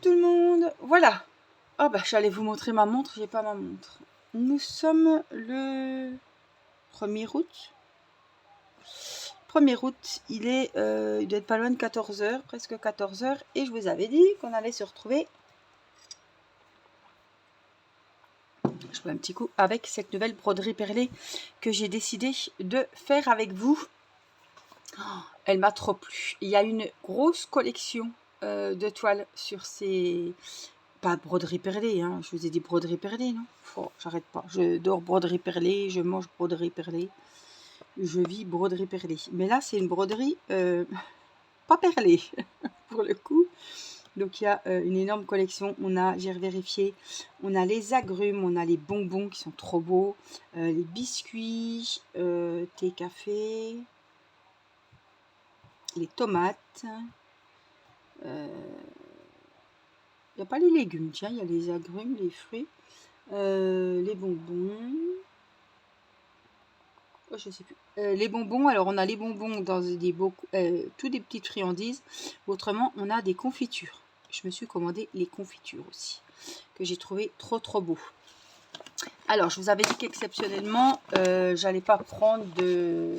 tout le monde. Voilà. Ah bah j'allais vous montrer ma montre, j'ai pas ma montre. Nous sommes le 1er août. 1er août, il doit être pas loin de 14h, presque 14h. Et je vous avais dit qu'on allait se retrouver. Je fais un petit coup avec cette nouvelle broderie perlée que j'ai décidé de faire avec vous. Elle m'a trop plu. Il y a une grosse collection de toiles sur ces... Pas broderie perlée, hein. Je vous ai dit broderie perlée, non? Oh, j'arrête pas. Je dors broderie perlée, je mange broderie perlée, je vis broderie perlée. Mais là, c'est une broderie pas perlée, pour le coup. Donc, il y a une énorme collection. On a, j'ai vérifié, on a les agrumes, on a les bonbons qui sont trop beaux, les biscuits, thé, café, les tomates. Il n'y a pas les légumes, tiens, il y a les agrumes, les fruits, les bonbons. Oh, je sais plus. Les bonbons, alors on a les bonbons dans des tout des petites friandises. Autrement, on a des confitures. Je me suis commandé les confitures aussi, que j'ai trouvé trop beau. Alors, je vous avais dit qu'exceptionnellement, j'allais pas prendre de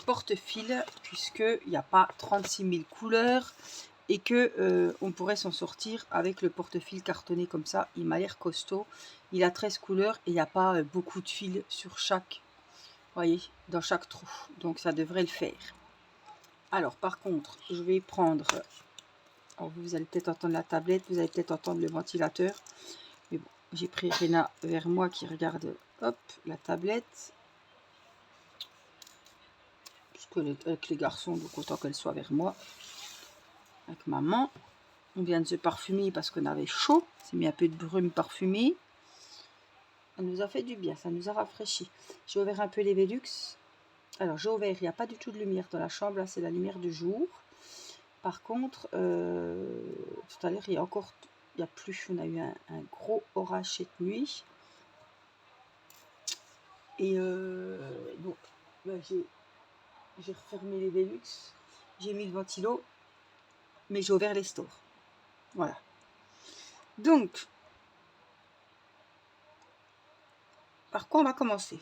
porte-fils, puisqu'il n'y a pas 36 000 couleurs. Et que on pourrait s'en sortir avec le porte-fil cartonné comme ça. Il m'a l'air costaud. Il a 13 couleurs et il n'y a pas beaucoup de fils sur chaque, voyez, dans chaque trou. Donc ça devrait le faire. Alors par contre, je vais prendre, alors vous allez peut-être entendre la tablette, vous allez peut-être entendre le ventilateur. Mais bon, j'ai pris Réna vers moi qui regarde, hop, la tablette. Puisque avec les garçons, donc autant qu'elle soit vers moi. Avec maman. On vient de se parfumer parce qu'on avait chaud. C'est mis un peu de brume parfumée. Ça nous a fait du bien, ça nous a rafraîchi. J'ai ouvert un peu les Velux. Alors j'ai ouvert, il n'y a pas du tout de lumière dans la chambre. Là, c'est la lumière du jour. Par contre, tout à l'heure, il y a plus. On a eu un gros orage cette nuit. Et bon, ben, j'ai refermé les Velux. J'ai mis le ventilo. Mais j'ai ouvert les stores. Voilà. Donc, par quoi on va commencer?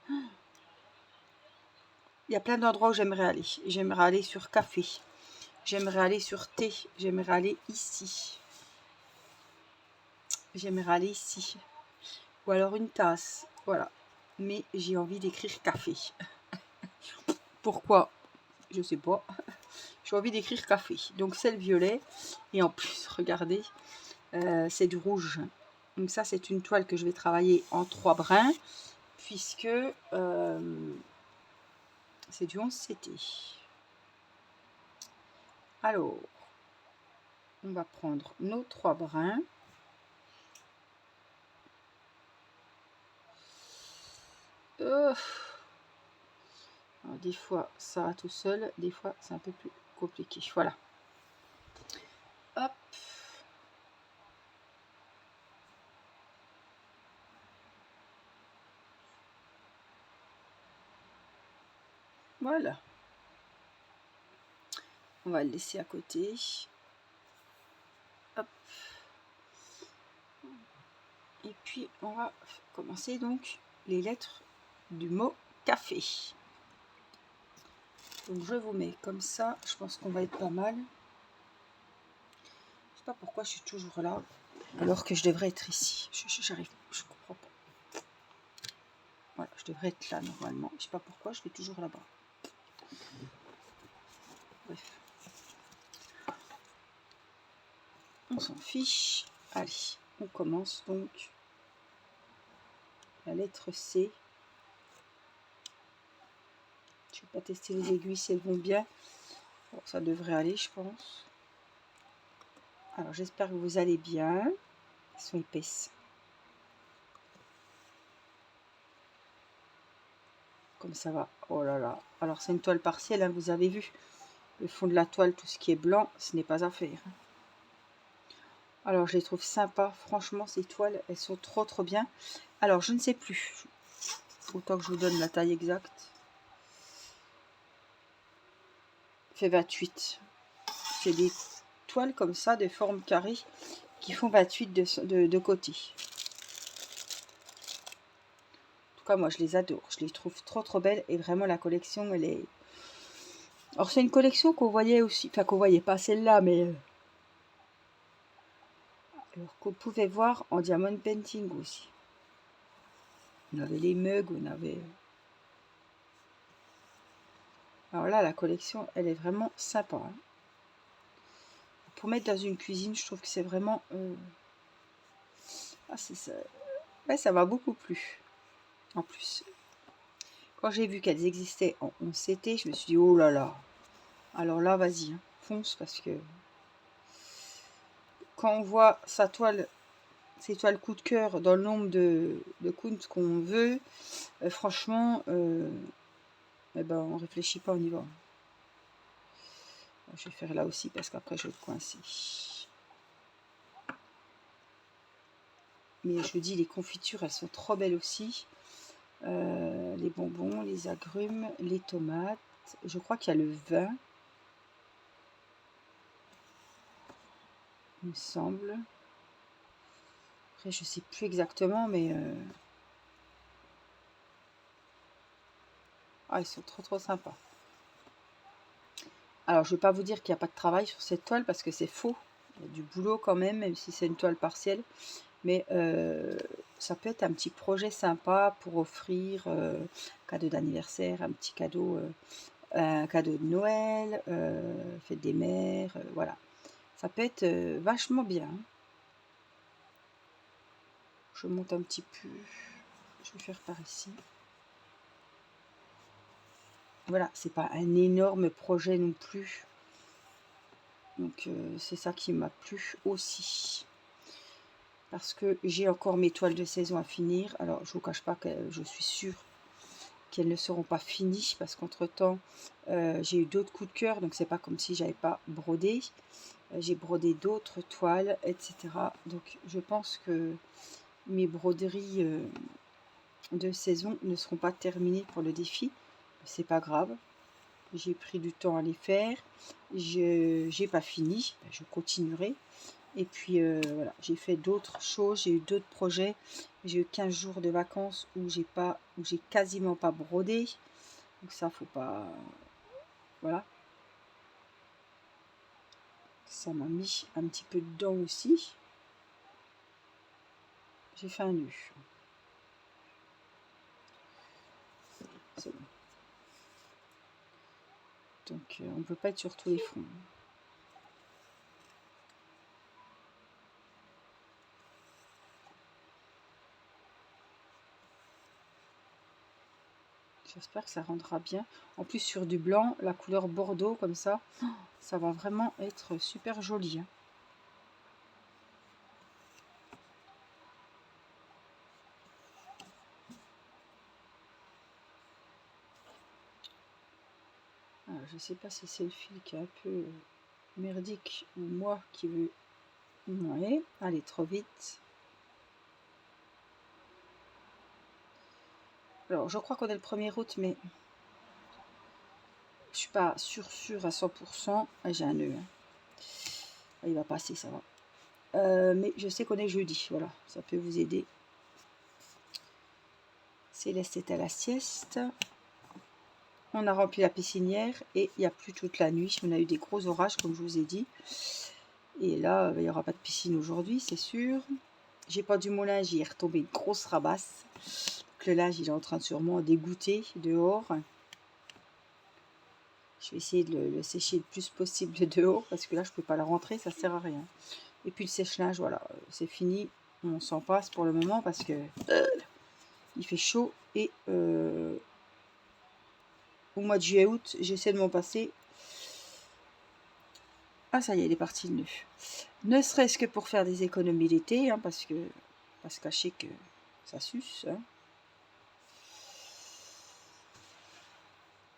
Il y a plein d'endroits où j'aimerais aller. J'aimerais aller sur café. J'aimerais aller sur thé. J'aimerais aller ici. J'aimerais aller ici. Ou alors une tasse. Voilà. Mais j'ai envie d'écrire café. Pourquoi? Je sais pas. J'ai envie d'écrire café. Donc c'est le violet. Et en plus, regardez, c'est du rouge. Donc ça, c'est une toile que je vais travailler en 3 brins. Puisque c'est du 11 CT. Alors, on va prendre nos 3 brins. Alors, des fois, ça va tout seul. Des fois, c'est un peu plus compliqué. Voilà. Hop. Voilà. On va le laisser à côté. Hop. Et puis, on va commencer donc les lettres du mot café. Donc, je vous mets comme ça. Je pense qu'on va être pas mal. Je sais pas pourquoi je suis toujours là, alors que je devrais être ici. J'arrive, je comprends pas. Voilà, je devrais être là normalement. Je sais pas pourquoi, je suis toujours là-bas. Bref. On s'en fiche. Allez, on commence donc. La lettre C. Je vais pas tester les aiguilles si elles vont bien. Bon, ça devrait aller, je pense. Alors, j'espère que vous allez bien. Elles sont épaisses. Comme ça va. Oh là là. Alors, c'est une toile partielle, hein, vous avez vu. Le fond de la toile, tout ce qui est blanc, ce n'est pas à faire. Alors, je les trouve sympas. Franchement, ces toiles, elles sont trop bien. Alors, je ne sais plus. Autant que je vous donne la taille exacte. Fait 28. c'est des toiles comme ça, de forme carrée, qui font 28 de côté. En tout cas, moi, je les adore. Je les trouve trop belles. Et vraiment, la collection, elle est... Alors, c'est une collection qu'on voyait aussi... Enfin, qu'on voyait pas celle-là, mais... alors, qu'on pouvait voir en diamond painting aussi. On avait les mugs, on avait... Alors là, la collection, elle est vraiment sympa. Hein. Pour mettre dans une cuisine, je trouve que c'est vraiment... Ah, c'est ça. Ouais, ça m'a beaucoup plu. En plus, quand j'ai vu qu'elles existaient en 11CT, je me suis dit, oh là là. Alors là, vas-y, hein, fonce, parce que quand on voit sa toile, ses toiles coup de cœur dans le nombre de comptes qu'on veut, franchement, eh ben, on réfléchit pas, on y va. Je vais faire là aussi, parce qu'après, je vais le coincer. Mais je dis, les confitures, elles sont trop belles aussi. Les bonbons, les agrumes, les tomates. Je crois qu'il y a le vin. Il me semble. Après, je sais plus exactement, mais... Ah, ils sont trop sympas. Alors, je ne vais pas vous dire qu'il n'y a pas de travail sur cette toile, parce que c'est faux. Il y a du boulot quand même si c'est une toile partielle. Mais ça peut être un petit projet sympa pour offrir cadeau d'anniversaire, un petit cadeau, un cadeau de Noël, fête des mères, voilà. Ça peut être vachement bien. Je monte un petit peu. Je vais faire par ici. Voilà, c'est pas un énorme projet non plus. Donc c'est ça qui m'a plu aussi. Parce que j'ai encore mes toiles de saison à finir. Alors je vous cache pas que je suis sûre qu'elles ne seront pas finies. Parce qu'entre temps, j'ai eu d'autres coups de cœur. Donc c'est pas comme si j'avais pas brodé. J'ai brodé d'autres toiles, etc. Donc je pense que mes broderies de saison ne seront pas terminées pour le défi. C'est pas grave. J'ai pris du temps à les faire. Je n'ai pas fini. Je continuerai. Et puis voilà, j'ai fait d'autres choses. J'ai eu d'autres projets. J'ai eu 15 jours de vacances où j'ai quasiment pas brodé. Donc ça, faut pas... Voilà. Ça m'a mis un petit peu dedans aussi. J'ai fait un nœud. C'est bon. Donc on ne peut pas être sur tous les fronts. J'espère que ça rendra bien. En plus sur du blanc, la couleur bordeaux comme ça, ça va vraiment être super joli. Hein. Alors, je ne sais pas si c'est le fil qui est un peu merdique ou moi qui veux... Ouais, aller trop vite. Alors, je crois qu'on est le 1er août, mais je suis pas sûre à 100%. Ah, j'ai un nœud. Hein. Il va passer, ça va. Mais je sais qu'on est jeudi. Voilà, ça peut vous aider. Céleste est à la sieste. On a rempli la piscinière et il n'y a plus toute la nuit. On a eu des gros orages, comme je vous ai dit. Et là, il n'y aura pas de piscine aujourd'hui, c'est sûr. J'ai pas du moulage, il est retombé une grosse rabasse. Donc le linge, il est en train de sûrement dégoûter dehors. Je vais essayer de le sécher le plus possible dehors, parce que là, je peux pas la rentrer, ça sert à rien. Et puis le sèche-linge, voilà, c'est fini. On s'en passe pour le moment, parce que il fait chaud. Et au mois de juillet-août, j'essaie de m'en passer. Ah, ça y est, il est parti le nœud. Ne serait-ce que pour faire des économies l'été, hein, parce que pas se cacher que ça suce. Hein.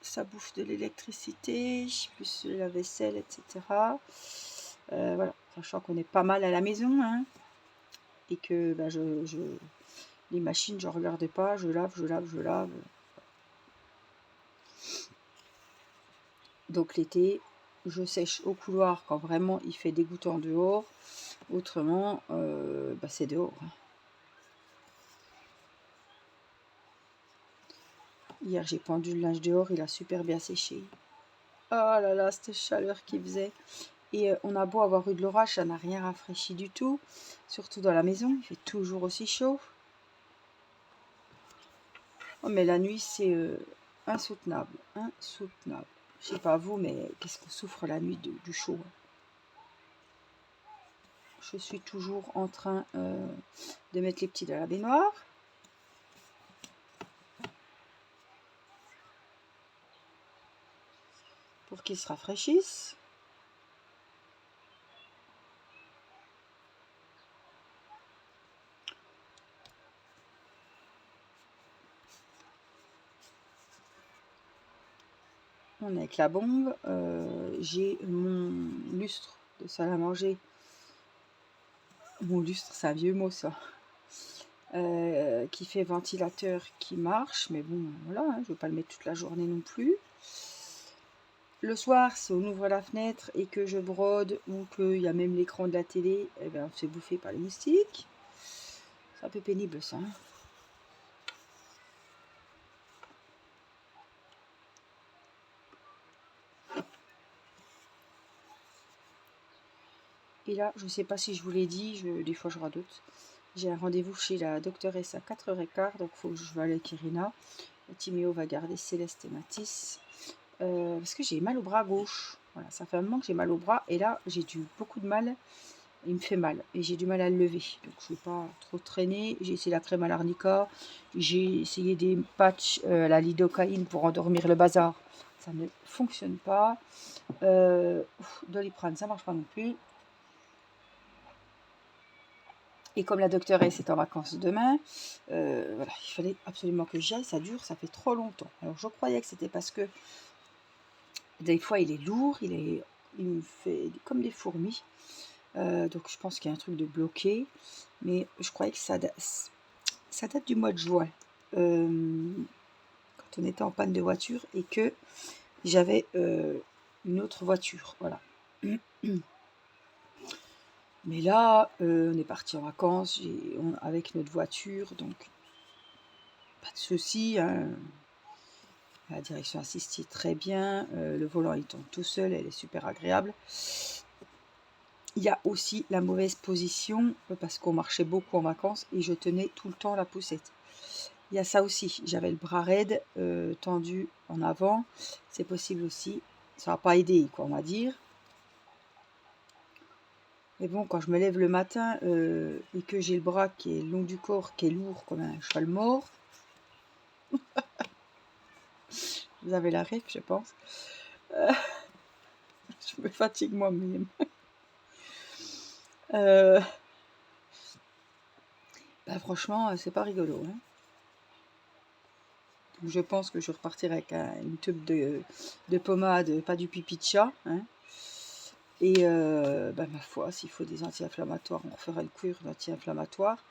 Ça bouffe de l'électricité, plus la vaisselle, etc. Voilà, sachant qu'on est pas mal à la maison, hein, et que bah, les machines, je regarde pas, je lave. Donc l'été, je sèche au couloir quand vraiment il fait dégoûtant dehors. Autrement, c'est dehors. Hier, j'ai pendu le linge dehors, il a super bien séché. Oh là là, cette chaleur qu'il faisait. Et on a beau avoir eu de l'orage, ça n'a rien rafraîchi du tout. Surtout dans la maison, il fait toujours aussi chaud. Oh, mais la nuit, c'est insoutenable. Insoutenable. Je sais pas vous, mais qu'est-ce qu'on souffre la nuit du chaud. Je suis toujours en train de mettre les petits dans la baignoire. Pour qu'ils se rafraîchissent. On est avec la bombe. J'ai mon lustre de salle à manger. Mon lustre, c'est un vieux mot ça. Qui fait ventilateur qui marche. Mais bon, voilà, je ne vais pas le mettre toute la journée non plus. Le soir, si on ouvre la fenêtre et que je brode ou qu'il y a même l'écran de la télé, eh bien, on se fait bouffer par les moustiques. C'est un peu pénible ça. Et là, je ne sais pas si je vous l'ai dit, des fois je radote. J'ai un rendez-vous chez la doctoresse à 4h15, donc il faut que je vais aller avec Irina. Timéo va garder Céleste et Mathis. Parce que j'ai mal au bras gauche. Voilà, ça fait un moment que j'ai mal au bras. Et là, j'ai beaucoup de mal. Il me fait mal. Et j'ai du mal à le lever. Donc, je ne vais pas trop traîner. J'ai essayé la crème à l'arnica. J'ai essayé des patchs à la lidocaïne pour endormir le bazar. Ça ne fonctionne pas. Doliprane, ça ne marche pas non plus. Et comme la doctoresse est en vacances demain, voilà, il fallait absolument que j'y aille. Ça dure, ça fait trop longtemps. Alors, je croyais que c'était parce que des fois, il est lourd, il me fait comme des fourmis. Donc, je pense qu'il y a un truc de bloqué. Mais je croyais que ça date du mois de juin. Quand on était en panne de voiture et que j'avais une autre voiture. Voilà. Mais là, on est parti en vacances avec notre voiture. Donc, pas de souci. Hein. La direction assistée très bien. Le volant il tombe tout seul. Elle est super agréable. Il y a aussi la mauvaise position parce qu'on marchait beaucoup en vacances et je tenais tout le temps la poussette. Il y a ça aussi. J'avais le bras raide, tendu en avant. C'est possible aussi. Ça n'a pas aidé, quoi, on va dire. Mais bon, quand je me lève le matin et que j'ai le bras qui est le long du corps, qui est lourd comme un cheval mort, vous avez la ref, je pense. Je me fatigue moi-même. Franchement, c'est pas rigolo. Hein. Je pense que je repartirai avec une tube de pommade, pas du pipi de chat. Hein. Et ma foi, s'il faut des anti-inflammatoires, on refera le cure d'anti-inflammatoires.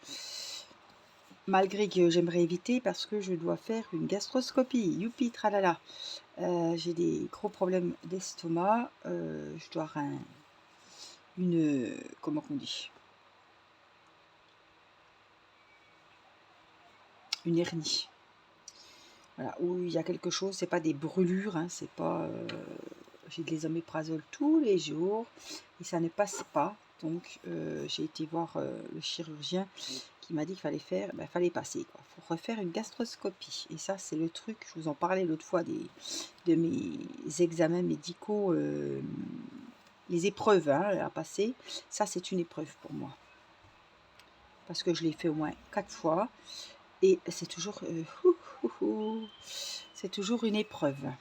Malgré que j'aimerais éviter parce que je dois faire une gastroscopie. Youpi, tralala. J'ai des gros problèmes d'estomac. Je dois avoir comment on dit, une hernie. Voilà, où il y a quelque chose, c'est pas des brûlures, hein, c'est pas. J'ai de l'ésoméprazole tous les jours et ça ne passe pas. Donc j'ai été voir le chirurgien qui m'a dit qu'il fallait fallait passer quoi. Faut refaire une gastroscopie. Et ça c'est le truc. Je vous en parlais l'autre fois de mes examens médicaux, les épreuves à passer. Ça c'est une épreuve pour moi parce que je l'ai fait au moins 4 fois et c'est toujours c'est toujours une épreuve.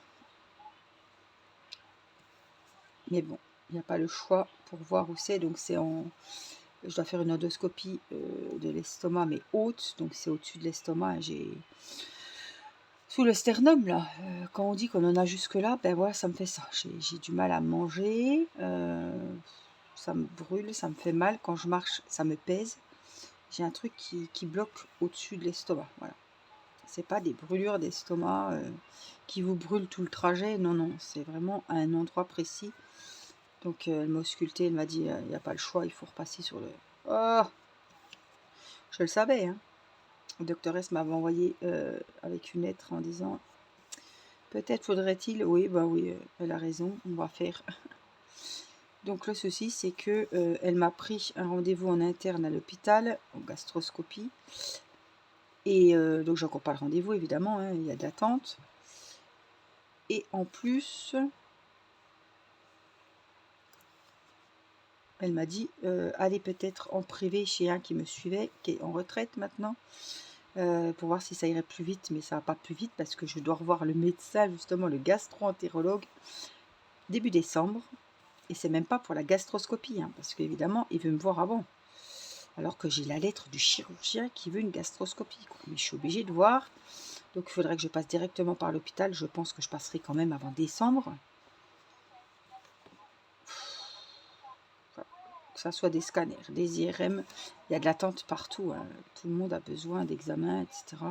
Mais bon, il n'y a pas le choix pour voir où c'est. Donc je dois faire une endoscopie de l'estomac, mais haute. Donc c'est au-dessus de l'estomac. J'ai sous le sternum là. Quand on dit qu'on en a jusque là, ben voilà, ça me fait ça. J'ai du mal à manger. Ça me brûle, ça me fait mal. Quand je marche, ça me pèse. J'ai un truc qui bloque au-dessus de l'estomac. Voilà. C'est pas des brûlures d'estomac qui vous brûlent tout le trajet. Non, non, c'est vraiment à un endroit précis. Donc elle m'a ausculté, elle m'a dit il n'y a pas le choix, il faut repasser sur le... Oh, je le savais, hein. Le doctoresse m'avait envoyé avec une lettre en disant peut-être faudrait-il, oui, bah oui, elle a raison, on va faire. Donc le souci, c'est que elle m'a pris un rendez-vous en interne à l'hôpital, en gastroscopie. Et donc j'ai encore pas le rendez-vous, évidemment, hein, il y a de l'attente. Et en plus, elle m'a dit allez peut-être en privé chez un qui me suivait, qui est en retraite maintenant, pour voir si ça irait plus vite. Mais ça va pas plus vite parce que je dois revoir le médecin, justement, le gastro-entérologue, début décembre. Et c'est même pas pour la gastroscopie, hein, parce qu'évidemment, il veut me voir avant. Alors que j'ai la lettre du chirurgien qui veut une gastroscopie, quoi. Mais je suis obligée de voir. Donc il faudrait que je passe directement par l'hôpital. Je pense que je passerai quand même avant décembre. Que ça soit des scanners, des IRM. Il y a de l'attente partout, hein. Tout le monde a besoin d'examens, etc.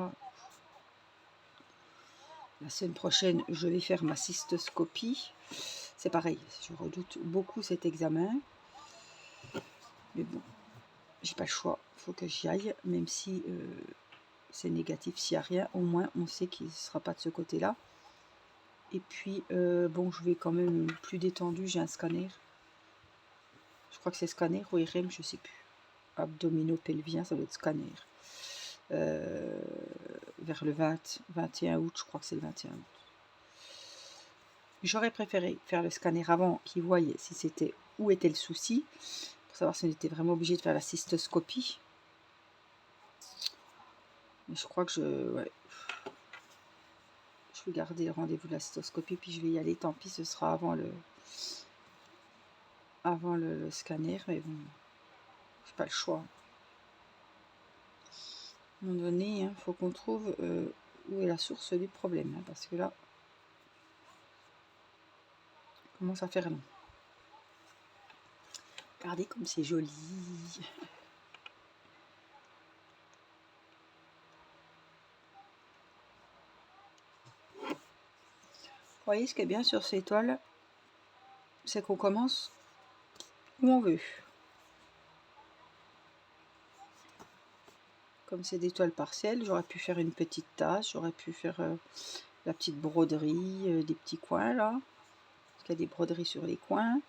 La semaine prochaine, je vais faire ma cystoscopie. C'est pareil, je redoute beaucoup cet examen. Mais bon, j'ai pas le choix. Il faut que j'y aille, même si c'est négatif. S'il n'y a rien, au moins on sait qu'il ne sera pas de ce côté-là. Et puis, bon, je vais quand même plus détendu. J'ai un scanner. Je crois que c'est scanner ou IRM, je sais plus. Abdominopelvien, ça doit être scanner. Vers le 21 août, je crois que c'est le 21 août. J'aurais préféré faire le scanner avant qu'ils voient si c'était où était le souci, pour savoir si on était vraiment obligé de faire la cystoscopie. Mais je crois que ouais, je vais garder le rendez-vous de la cystoscopie, puis je vais y aller. Tant pis, ce sera avant le scanner, mais bon, j'ai pas le choix. À un moment donné, il faut qu'on trouve où est la source du problème, hein, parce que là, ça commence à faire long. Regardez comme c'est joli. Vous voyez, ce qui est bien sur ces toiles, c'est qu'on commence où on veut. Comme c'est des toiles partielles, j'aurais pu faire une petite tasse, j'aurais pu faire la petite broderie, des petits coins là, parce qu'il y a des broderies sur les coins.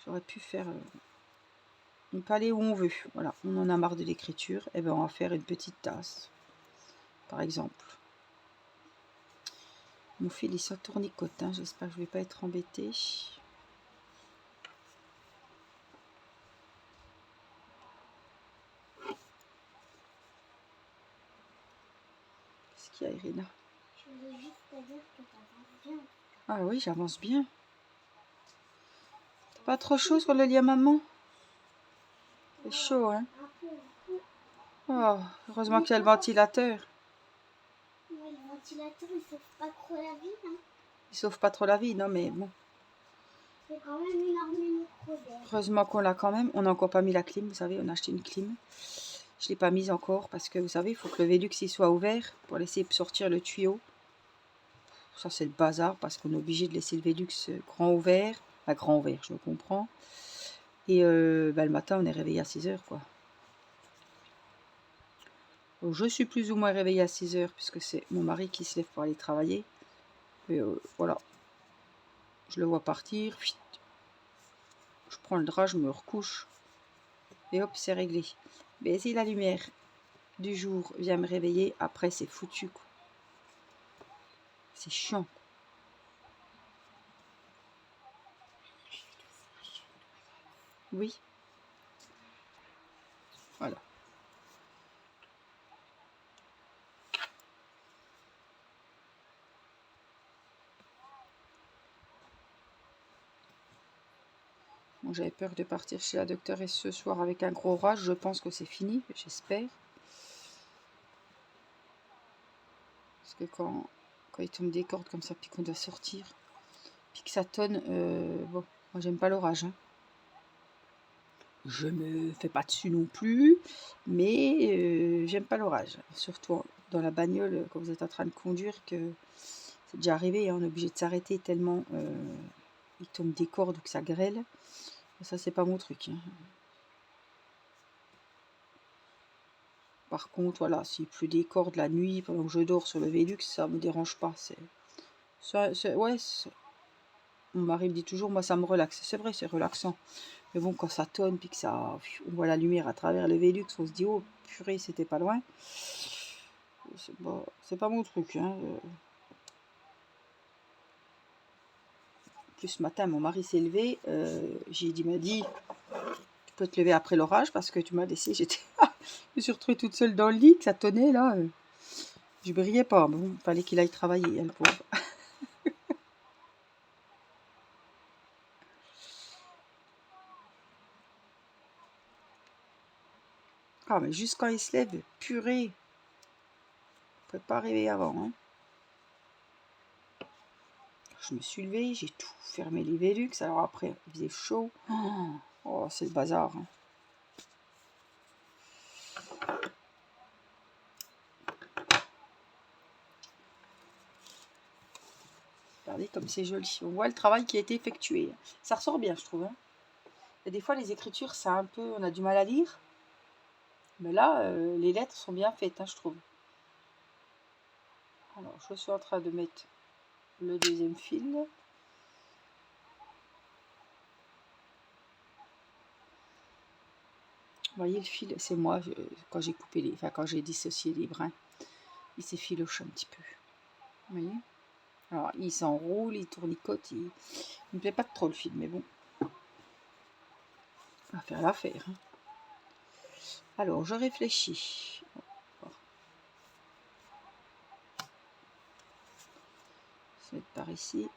J'aurais pu faire... on peut aller où on veut. Voilà, on en a marre de l'écriture, et ben on va faire une petite tasse, par exemple. Mon fil il sort tournicote, hein. J'espère que je ne vais pas être embêtée. Qu'est-ce qu'il y a, Irina? Je voulais juste te dire que t'avances bien. Ah oui, j'avance bien. Pas trop chaud sur le lit à maman? C'est chaud, hein? Un peu. Oh, heureusement qu'il y a le ventilateur. Ouais, le ventilateur, il sauve pas trop la vie, hein. Il sauve pas trop la vie, non mais bon. C'est quand même énormément trop d'air. Heureusement qu'on l'a quand même. On n'a encore pas mis la clim, vous savez, on a acheté une clim. Je ne l'ai pas mise encore parce que vous savez, il faut que le Velux il soit ouvert pour laisser sortir le tuyau. Ça c'est le bazar parce qu'on est obligé de laisser le Velux grand ouvert. Enfin, grand ouvert, je comprends. Et le matin, on est réveillé à 6 h, quoi. Donc, je suis plus ou moins réveillée à 6 h puisque c'est mon mari qui se lève pour aller travailler. Et voilà. Je le vois partir. Je prends le drap, je me recouche. Et hop, c'est réglé. Mais si la lumière du jour vient me réveiller, après c'est foutu, quoi. C'est chiant. Oui. Voilà. Bon, j'avais peur de partir chez la docteuresse ce soir avec un gros orage. Je pense que c'est fini, j'espère. Parce que quand il tombe des cordes comme ça, puis qu'on doit sortir, puis que ça tonne, bon, moi j'aime pas l'orage, hein. Je me fais pas dessus non plus, mais j'aime pas l'orage. Surtout dans la bagnole, quand vous êtes en train de conduire, que c'est déjà arrivé, hein, on est obligé de s'arrêter tellement il tombe des cordes ou que ça grêle. Ça, c'est pas mon truc. Hein. Par contre, voilà, s'il pleut des cordes la nuit pendant que je dors sur le Velux, ça me dérange pas. Ouais, mon mari me dit toujours, moi, ça me relaxe. C'est vrai, c'est relaxant. Mais bon, quand ça tonne, puis que ça, on voit la lumière à travers le Velux, on se dit, oh, purée, c'était pas loin. C'est pas mon truc. Hein. Plus ce matin, mon mari s'est levé. M'a dit, tu peux te lever après l'orage parce que tu m'as laissé. Je me suis retrouvée toute seule dans le lit, que ça tonnait là. Je brillais pas. Bon, il fallait qu'il aille travailler, hein, le pauvre. Ah, mais juste quand il se lève, purée. On ne peut pas rêver avant. Hein. Je me suis levée, j'ai tout fermé les Velux. Alors après, il faisait chaud. Oh, c'est le bazar. Hein. Regardez comme c'est joli. On voit le travail qui a été effectué. Ça ressort bien, je trouve. Hein. Et des fois, les écritures, on a du mal à lire. Mais là, les lettres sont bien faites, hein, je trouve. Alors, je suis en train de mettre le deuxième fil. Vous voyez le fil, c'est moi, quand j'ai coupé quand j'ai dissocié les brins, il s'effiloche un petit peu. Vous voyez? Alors, il s'enroule, il tournicote, il me plaît pas trop le fil, mais bon. On va faire l'affaire. Hein. Alors, je réfléchis. Se mettre par ici.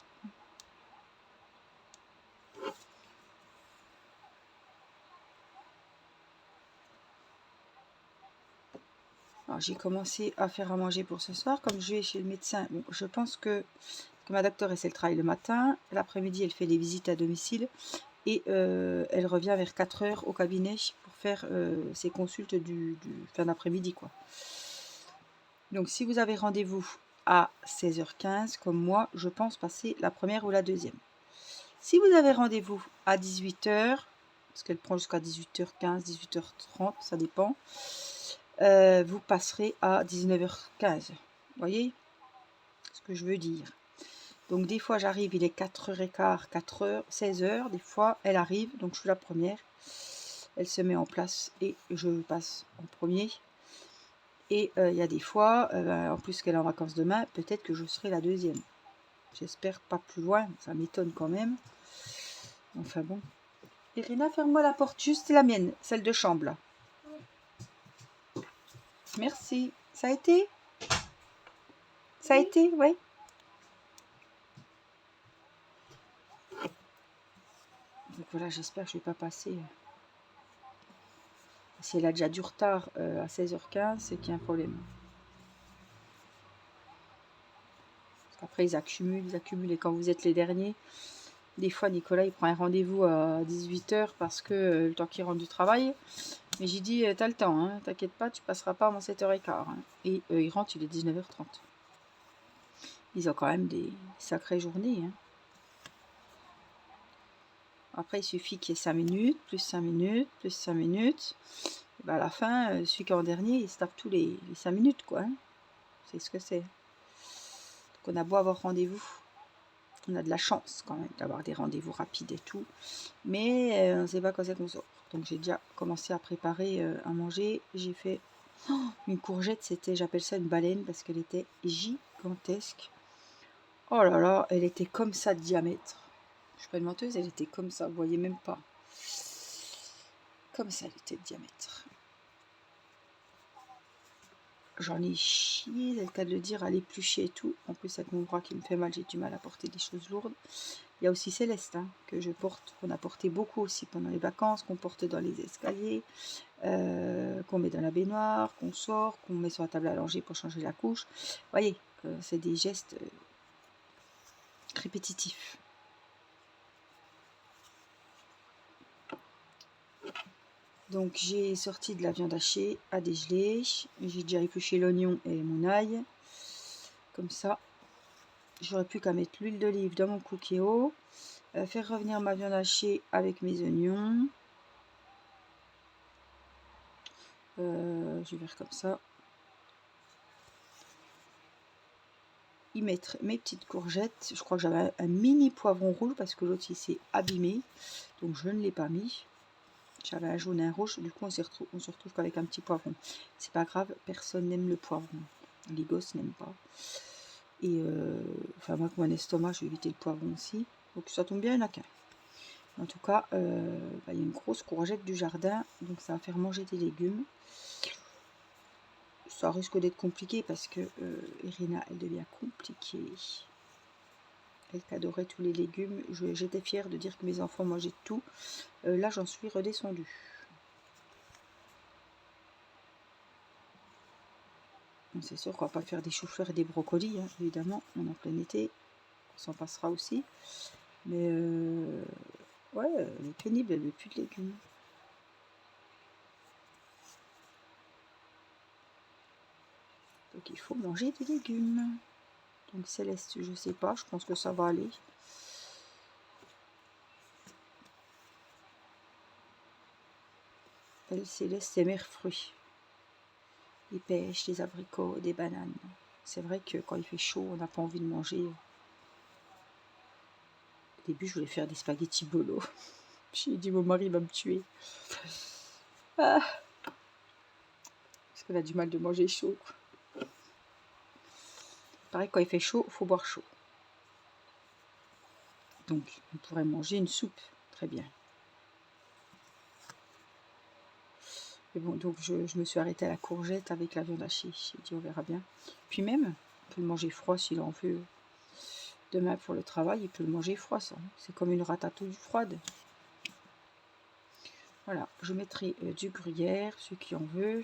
Alors, j'ai commencé à faire à manger pour ce soir. Comme je vais chez le médecin, bon, je pense que ma docteuresse, elle travaille le matin. L'après-midi, elle fait des visites à domicile. Et elle revient vers 4 heures au cabinet pour faire ses consultes du fin d'après-midi, quoi. Donc, si vous avez rendez-vous à 16h15, comme moi, je pense passer la première ou la deuxième. Si vous avez rendez-vous à 18h, parce qu'elle prend jusqu'à 18h15, 18h30, ça dépend, vous passerez à 19h15. Vous voyez ce que je veux dire? Donc, des fois, j'arrive, il est 4h15, 4h, 16h. Des fois, elle arrive, donc je suis la première. Elle se met en place et je passe en premier. Et il y a des fois, en plus qu'elle est en vacances demain, peut-être que je serai la deuxième. J'espère pas plus loin, ça m'étonne quand même. Enfin bon. Irina, ferme-moi la porte, juste la mienne, celle de chambre là. Merci. Ça a été? Ça a été, oui. Donc voilà, j'espère que je ne vais pas passer. Si elle a déjà du retard à 16h15, c'est qu'il y a un problème. Parce qu'après, ils accumulent. Et quand vous êtes les derniers, des fois, Nicolas, il prend un rendez-vous à 18h parce que le temps qu'il rentre du travail. Mais j'ai dit, t'as le temps, hein, t'inquiète pas, tu passeras pas avant 7h15. Hein. Et il rentre, il est 19h30. Ils ont quand même des sacrées journées. Hein. Après, il suffit qu'il y ait 5 minutes, plus 5 minutes, plus 5 minutes. Et ben à la fin, celui qui est en dernier, il se tape tous les 5 minutes, quoi. Hein. C'est ce que c'est. Donc, on a beau avoir rendez-vous. On a de la chance, quand même, d'avoir des rendez-vous rapides et tout. Mais on ne sait pas quand c'est qu'on sort. Donc, j'ai déjà commencé à préparer à manger. J'ai fait une courgette. J'appelle ça une baleine parce qu'elle était gigantesque. Oh là là, elle était comme ça de diamètre. Je suis pas une menteuse, elle était comme ça, vous voyez même pas. Comme ça, elle était de diamètre. J'en ai chié, c'est le cas de le dire, à l'éplucher et tout. En plus, avec mon bras qui me fait mal, j'ai du mal à porter des choses lourdes. Il y a aussi Céleste, hein, que je porte, qu'on a porté beaucoup aussi pendant les vacances, qu'on porte dans les escaliers, qu'on met dans la baignoire, qu'on sort, qu'on met sur la table à langer pour changer la couche. Vous voyez, c'est des gestes répétitifs. Donc j'ai sorti de la viande hachée à dégeler. J'ai déjà épluché l'oignon et mon ail. Comme ça, j'aurais plus qu'à mettre l'huile d'olive dans mon cookéo. Faire revenir ma viande hachée avec mes oignons. Je vais faire comme ça. Y mettre mes petites courgettes. Je crois que j'avais un mini poivron rouge parce que l'autre il s'est abîmé. Donc je ne l'ai pas mis. J'avais un jaune et un rouge. Du coup on se retrouve qu'avec un petit poivron. C'est pas grave, personne n'aime le poivron. Les gosses n'aiment pas. Et enfin moi avec mon estomac je vais éviter le poivron aussi. Donc ça tombe bien, il n'y en a qu'un. En tout cas, il y a une grosse courgette du jardin. Donc ça va faire manger des légumes. Ça risque d'être compliqué parce que Irina, elle devient compliquée. Elle adorait tous les légumes. J'étais fière de dire que mes enfants mangeaient tout. Là, j'en suis redescendue. C'est sûr qu'on va pas faire des choux-fleurs et des brocolis, hein, évidemment. On est en plein été. On s'en passera aussi. Mais ouais, elle est pénible, elle veut plus de légumes. Donc il faut manger des légumes. Donc Céleste, je sais pas, je pense que ça va aller. Elle, Céleste, c'est mère fruits. Des pêches, des abricots, des bananes. C'est vrai que quand il fait chaud, on n'a pas envie de manger. Au début, je voulais faire des spaghettis bolo. J'ai dit, mon mari va me tuer. Ah, parce qu'on a du mal de manger chaud. Pareil, quand il fait chaud, il faut boire chaud. Donc, on pourrait manger une soupe. Très bien. Mais bon, donc je me suis arrêtée à la courgette avec la viande hachée. J'ai dit, on verra bien. Puis même, on peut le manger froid s'il en veut. Demain, pour le travail, il peut le manger froid, ça. C'est comme une ratatouille froide. Voilà, je mettrai du gruyère, ceux qui en veut.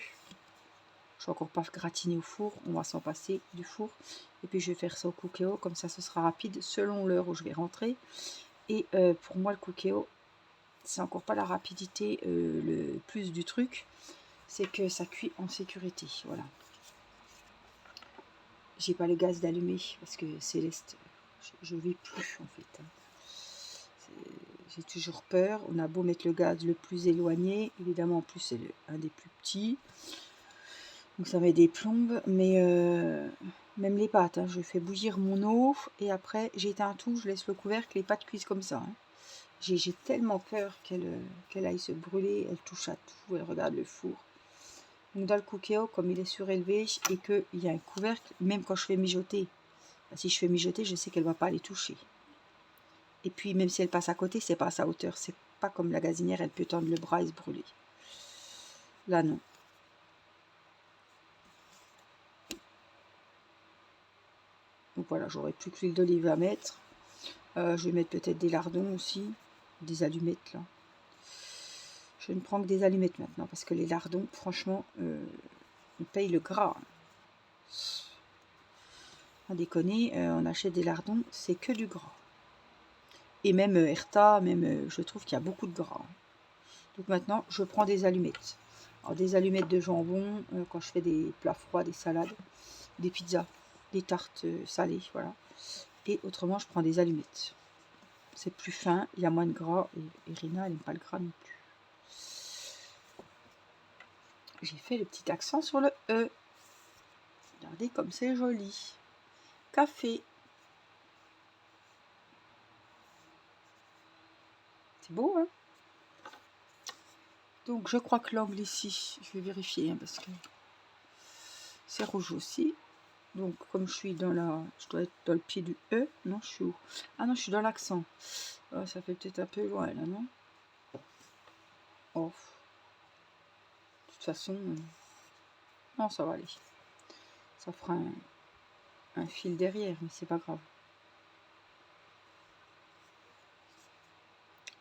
Je ne vais encore pas gratiner au four, on va s'en passer du four. Et puis je vais faire ça au cookéo, comme ça ce sera rapide selon l'heure où je vais rentrer. Et pour moi le cookéo, c'est encore pas la rapidité le plus du truc, c'est que ça cuit en sécurité. Voilà. J'ai pas le gaz d'allumer parce que Céleste, je vis plus en fait. J'ai toujours peur. On a beau mettre le gaz le plus éloigné, évidemment en plus c'est un des plus petits. Donc ça met des plombes, mais même les pâtes, hein, je fais bouillir mon eau et après j'éteins tout, je laisse le couvercle, les pâtes cuisent comme ça. Hein. J'ai tellement peur qu'elle aille se brûler, elle touche à tout, elle regarde le four. Donc dans le cookéo, comme il est surélevé et qu'il y a un couvercle, même quand je fais mijoter, si je fais mijoter, je sais qu'elle ne va pas les toucher. Et puis même si elle passe à côté, c'est pas à sa hauteur, c'est pas comme la gazinière, elle peut tendre le bras et se brûler. Là non. Donc voilà, j'aurai plus que l'huile d'olive à mettre. Je vais mettre peut-être des lardons aussi, des allumettes là. Je ne prends que des allumettes maintenant parce que les lardons, franchement, on paye le gras. On déconne, on achète des lardons, c'est que du gras. Et même Erta, même je trouve qu'il y a beaucoup de gras. Donc maintenant, je prends des allumettes. Alors des allumettes de jambon quand je fais des plats froids, des salades, des pizzas, des tartes salées, voilà. Et autrement, je prends des allumettes. C'est plus fin, il y a moins de gras. Et Irina, elle n'aime pas le gras non plus. J'ai fait le petit accent sur le E. Regardez comme c'est joli. Café. C'est beau, hein? Donc, je crois que l'angle ici, je vais vérifier, hein, parce que c'est rouge aussi. Donc, comme je suis dans la... Je dois être dans le pied du E. Non, je suis où? Ah non, je suis dans l'accent. Oh, ça fait peut-être un peu loin, là, non? Oh. De toute façon... non, ça va aller. Ça fera un fil derrière, mais c'est pas grave.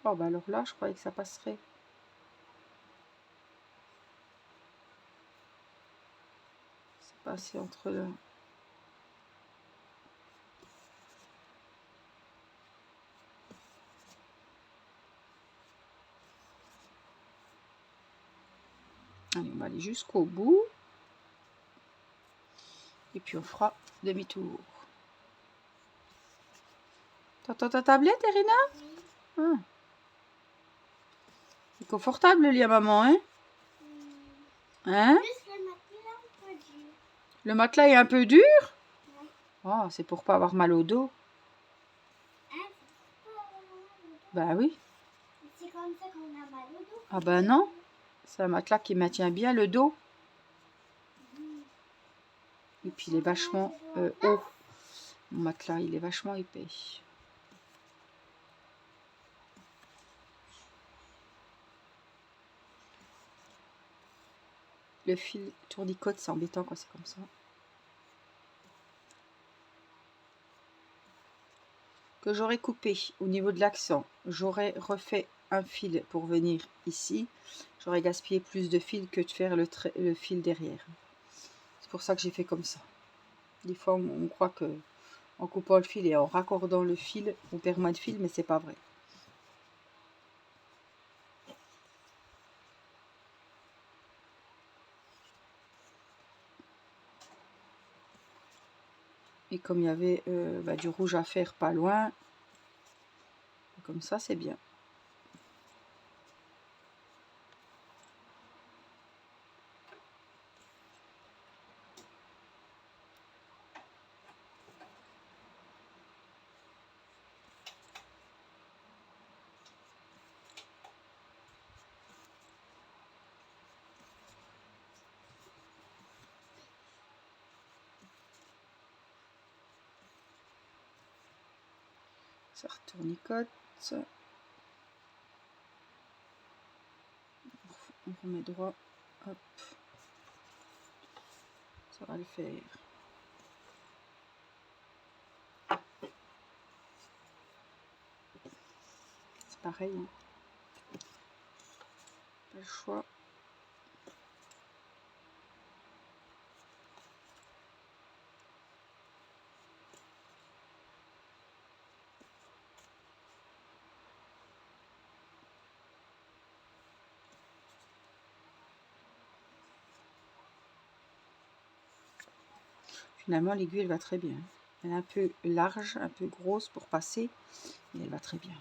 Oh, bah alors là, je croyais que ça passerait. C'est passé entre là. Allez, on va aller jusqu'au bout. Et puis on fera demi-tour. T'entends ta tablette, Irina? Oui. Ah. C'est confortable le lit à maman, hein? Hein? Juste le matelas un peu dur. Le matelas est un peu dur? Ouais. Oh, c'est pour pas avoir mal au dos. Hein, c'est pas vraiment mal au dos. Bah oui. C'est comme ça qu'on a mal au dos. Ah bah non. C'est un matelas qui maintient bien le dos. Et puis il est vachement haut. Mon matelas, il est vachement épais. Le fil tournicote, c'est embêtant quand c'est comme ça. Que j'aurais coupé au niveau de l'accent. J'aurais refait un fil pour venir ici. J'aurais gaspillé plus de fil que de faire le fil derrière. C'est pour ça que j'ai fait comme ça. Des fois, on croit que en coupant le fil et en raccordant le fil, on perd moins de fil, mais c'est pas vrai. Et comme il y avait du rouge à faire pas loin, comme ça, c'est bien. Ça retournicote. On remet droit. Hop. Ça va le faire. C'est pareil. Hein. Pas le choix. Finalement, l'aiguille, elle va très bien. Elle est un peu large, un peu grosse pour passer, mais elle va très bien.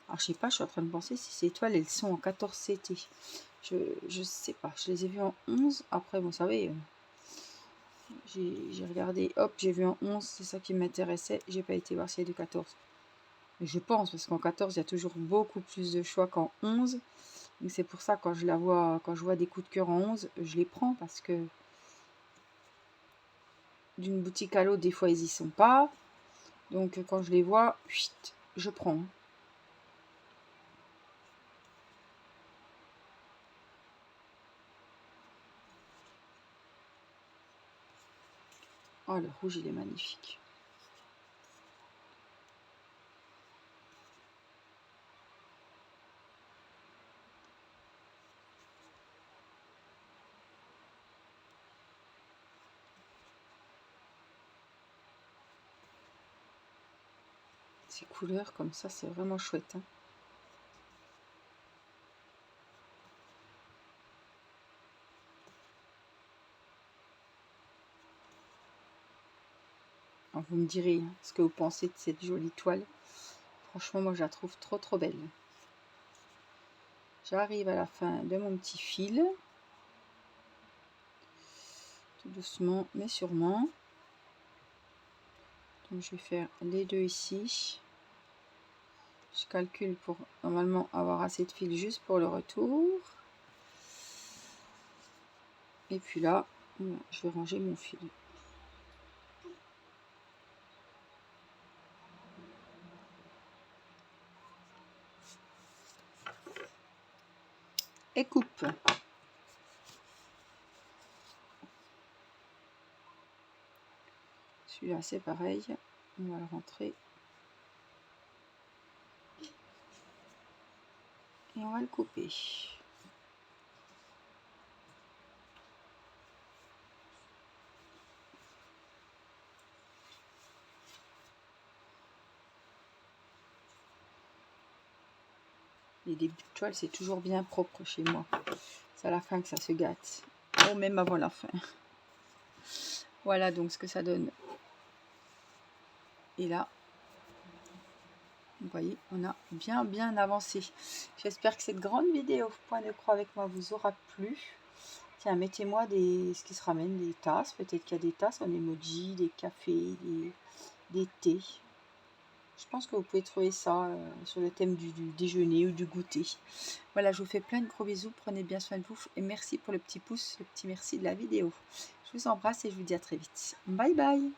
Alors, je sais pas, je suis en train de penser si ces étoiles, elles sont en 14 CT. Je sais pas, je les ai vues en 11. Après, vous savez, j'ai regardé, hop, j'ai vu en 11, c'est ça qui m'intéressait. J'ai pas été voir s'il y a du 14. Mais je pense, parce qu'en 14, il y a toujours beaucoup plus de choix qu'en 11. Donc c'est pour ça, quand je vois des coups de cœur en 11, je les prends parce que d'une boutique à l'autre, des fois, ils y sont pas. Donc quand je les vois, je prends. Oh, le rouge, il est magnifique. Ces couleurs comme ça, c'est vraiment chouette. Hein. Alors, vous me direz ce que vous pensez de cette jolie toile. Franchement, moi, je la trouve trop, trop belle. J'arrive à la fin de mon petit fil. Tout doucement, mais sûrement. Donc, je vais faire les deux ici. Je calcule pour normalement avoir assez de fil juste pour le retour. Et puis là, je vais ranger mon fil. Et coupe. Celui-là, c'est pareil. On va le rentrer. Et on va le couper. Les débuts de toile, c'est toujours bien propre chez moi. C'est à la fin que ça se gâte. Oh, même avant la fin. Voilà donc ce que ça donne. Et là, vous voyez, on a bien avancé. J'espère que cette grande vidéo point de croix avec moi vous aura plu. Tiens, mettez-moi ce qui se ramène, des tasses. Peut-être qu'il y a des tasses en emoji, des cafés, des thés. Je pense que vous pouvez trouver ça sur le thème du déjeuner ou du goûter. Voilà, je vous fais plein de gros bisous. Prenez bien soin de vous. Et merci pour le petit pouce, le petit merci de la vidéo. Je vous embrasse et je vous dis à très vite. Bye bye.